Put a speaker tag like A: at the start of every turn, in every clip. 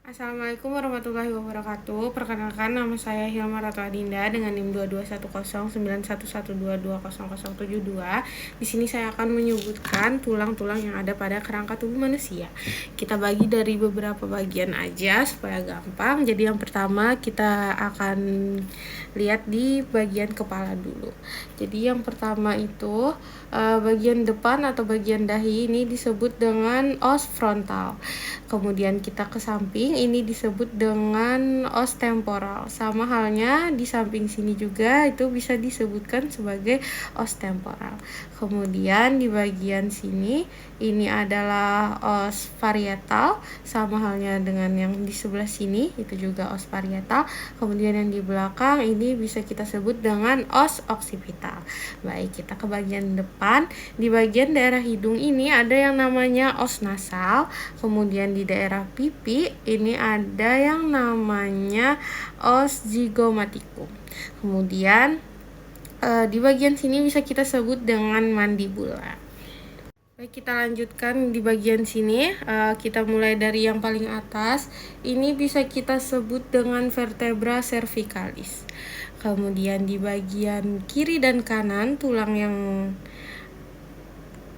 A: Assalamualaikum warahmatullahi wabarakatuh. Perkenalkan, nama saya Hilma Ratu Adinda dengan NIM 22109112220072. Di sini saya akan menyebutkan tulang-tulang yang ada pada kerangka tubuh manusia. Kita bagi dari beberapa bagian aja supaya gampang. Jadi yang pertama kita akan lihat di bagian kepala dulu. Jadi yang pertama itu bagian depan atau bagian dahi ini disebut dengan os frontal. Kemudian kita ke samping, ini disebut dengan os temporal. Sama halnya di samping sini juga itu bisa disebutkan sebagai os temporal. Kemudian di bagian sini ini adalah os parietal, sama halnya dengan yang di sebelah sini itu juga os parietal. Kemudian yang di belakang ini bisa kita sebut dengan os occipital. Baik, kita ke bagian depan. Di bagian daerah hidung ini ada yang namanya os nasal. Kemudian di daerah pipi ini ada yang namanya os zygomaticum. Kemudian di bagian sini bisa kita sebut dengan mandibula. Baik, kita lanjutkan di bagian sini. Kita mulai dari yang paling atas. Ini bisa kita sebut dengan vertebra cervicalis. Kemudian di bagian kiri dan kanan, tulang yang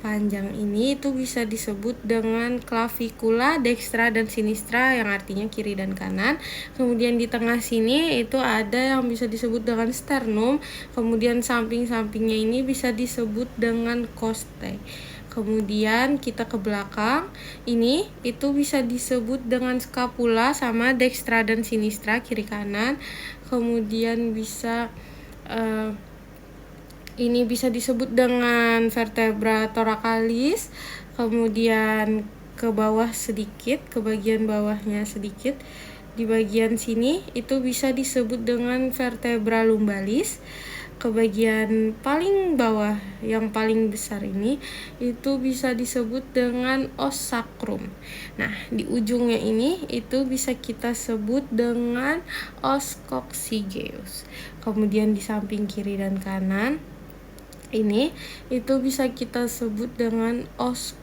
A: panjang ini itu bisa disebut dengan clavicula dextra dan sinistra, yang artinya kiri dan kanan. Kemudian di tengah sini itu ada yang bisa disebut dengan sternum. Kemudian samping-sampingnya ini bisa disebut dengan costae. Kemudian kita ke belakang, ini itu bisa disebut dengan scapula sama dextra dan sinistra, kiri kanan. Kemudian ini bisa disebut dengan vertebra thoracalis. Kemudian ke bawah sedikit, ke bagian bawahnya sedikit, di bagian sini itu bisa disebut dengan vertebra lumbalis. Ke bagian paling bawah yang paling besar ini itu bisa disebut dengan os sacrum. Nah, di ujungnya ini itu bisa kita sebut dengan os coccygeus. Kemudian di samping kiri dan kanan ini itu bisa kita sebut dengan os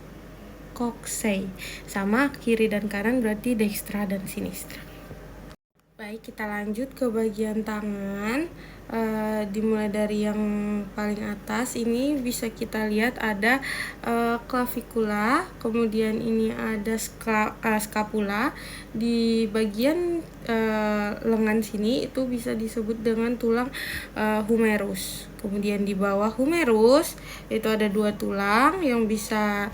A: coxae. Sama kiri dan kanan berarti dextra dan sinistra. Baik, kita lanjut ke bagian tangan. Dimulai dari yang paling atas, ini bisa kita lihat ada clavicula, kemudian ini ada scapula. Di bagian lengan sini itu bisa disebut dengan tulang humerus. Kemudian di bawah humerus itu ada dua tulang yang bisa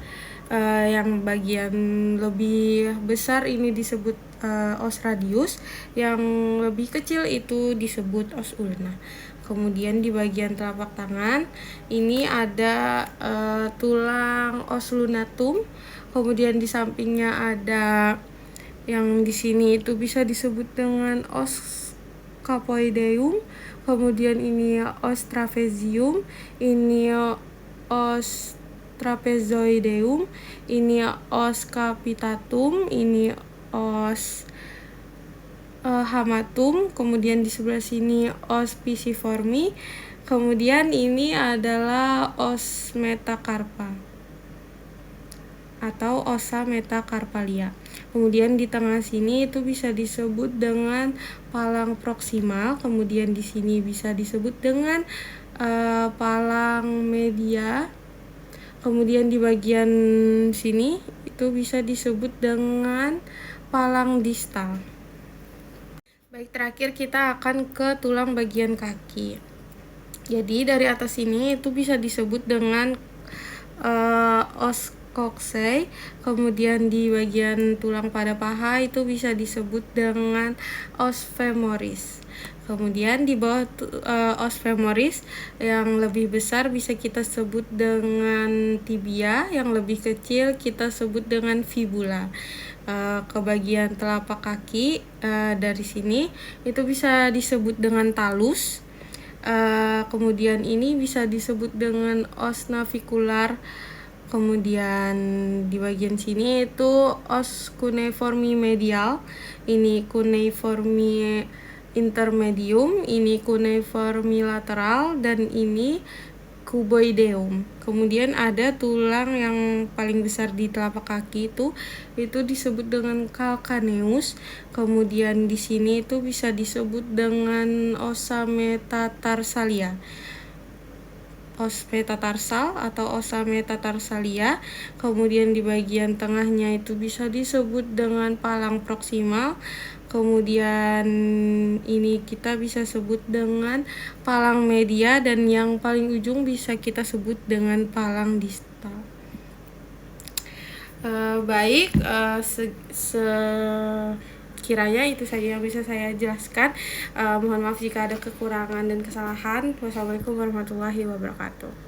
A: yang bagian lebih besar ini disebut os radius, yang lebih kecil itu disebut os ulna. Kemudian di bagian telapak tangan ini ada tulang os lunatum. Kemudian di sampingnya ada yang di sini itu bisa disebut dengan os capoideum. Kemudian ini os trapezium, ini os trapezoideum, ini os capitatum, ini os hamatum. Kemudian di sebelah sini os pisiformi. Kemudian ini adalah os metacarpa atau ossa metacarpalia. Kemudian di tengah sini itu bisa disebut dengan palang proksimal. Kemudian di sini bisa disebut dengan palang media. Kemudian di bagian sini itu bisa disebut dengan palang distal. Baik, terakhir kita akan ke tulang bagian kaki. Jadi dari atas ini itu bisa disebut dengan os coxae. Kemudian di bagian tulang pada paha itu bisa disebut dengan os femoris. Kemudian di bawah os femoris yang lebih besar bisa kita sebut dengan tibia, yang lebih kecil kita sebut dengan fibula. Ke bagian telapak kaki dari sini itu bisa disebut dengan talus. Kemudian ini bisa disebut dengan os navicular. Kemudian di bagian sini itu os cuneiformi medial, ini cuneiformi intermedium, ini cuneiformi lateral, dan ini cuboideum. Kemudian ada tulang yang paling besar di telapak kaki itu disebut dengan calcaneus. Kemudian di sini itu bisa disebut dengan osa metatarsalia. Os metatarsal atau osa metatarsalia. Kemudian di bagian tengahnya itu bisa disebut dengan palang proksimal. Kemudian ini kita bisa sebut dengan palang media, dan yang paling ujung bisa kita sebut dengan palang distal. Sekiranya itu saja yang bisa saya jelaskan. Mohon maaf jika ada kekurangan dan kesalahan. Wassalamualaikum warahmatullahi wabarakatuh.